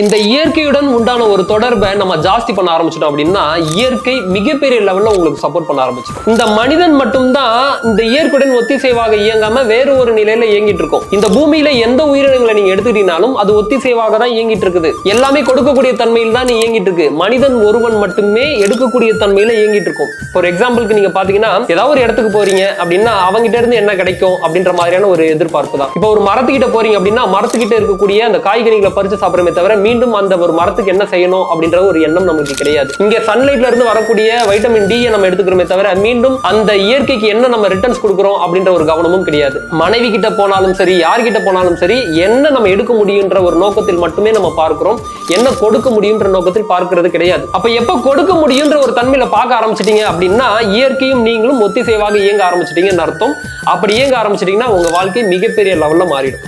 இந்த இயற்கையுடன் உண்டான ஒரு தொடர்பை நம்ம ஜாஸ்தி பண்ண ஆரம்பிச்சிட்டோம் அப்படின்னா இயற்கை மிகப்பெரிய லெவல்ல உங்களுக்கு சப்போர்ட் பண்ண ஆரம்பிச்சிடும். இந்த மனிதன் மட்டும்தான் இந்த இயற்கையுடன் ஒத்திசைவாக இயங்காம வேறு ஒரு நிலையில இயங்கிட்டு இருக்கும். இந்த பூமியில எந்த உயிரினங்களை நீங்க எடுத்துக்கிட்டீங்கனாலும் அது ஒத்திசைவாக தான் இயங்கிட்டு இருக்குது. எல்லாமே கொடுக்கக்கூடிய தன்மையில் தான் இயங்கிட்டு இருக்கு. மனிதன் ஒருவன் மட்டுமே எடுக்கக்கூடிய தன்மையில இயங்கிட்டு இருக்கும். ஒரு எக்ஸாம்பிளுக்கு நீங்க பாத்தீங்கன்னா ஏதாவது ஒரு இடத்துக்கு போறீங்க அப்படின்னா அவங்ககிட்ட இருந்து என்ன கிடைக்கும் அப்படின்ற மாதிரியான ஒரு எதிர்பார்ப்பு தான். இப்போ ஒரு மரத்துக்கிட்ட போறீங்க அப்படின்னா மரத்துக்கிட்ட இருக்கக்கூடிய அந்த காய்கறிகளை பறிச்சு சாப்பிடுறமே தவிர மீண்டும் அந்த ஒரு மரத்துக்கு என்ன செய்யணும் அப்படின்ற ஒரு எண்ணம் நமக்கு கிடையாது. இங்க சன்லைட்ல இருந்து வரக்கூடிய வைட்டமின் டி நம்ம எடுத்துக்கிறோமே தவிர மீண்டும் அந்த இயற்கைக்கு என்ன நம்ம ரிட்டர்ன்ஸ் கொடுக்கிறோம் அப்படின்ற ஒரு கவனமும் கிடையாது. மனைவி கிட்ட போனாலும் சரி, யார்கிட்ட போனாலும் சரி, என்ன நம்ம எடுக்க முடியுன்ற ஒரு நோக்கத்தில் மட்டுமே நம்ம பார்க்கிறோம். என்ன கொடுக்க முடியுன்ற நோக்கத்தில் பார்க்கிறது கிடையாது. அப்ப எப்ப கொடுக்க முடியுன்ற ஒரு தன்மையில பார்க்க ஆரம்பிச்சிட்டீங்க அப்படின்னா இயற்கையும் நீங்களும் ஒத்திசைவாக இயங்க ஆரம்பிச்சிட்டீங்கன்னு அர்த்தம். அப்படி இயங்க ஆரம்பிச்சிட்டீங்கன்னா உங்க வாழ்க்கை மிகப்பெரிய லெவல்ல மாறிடும்.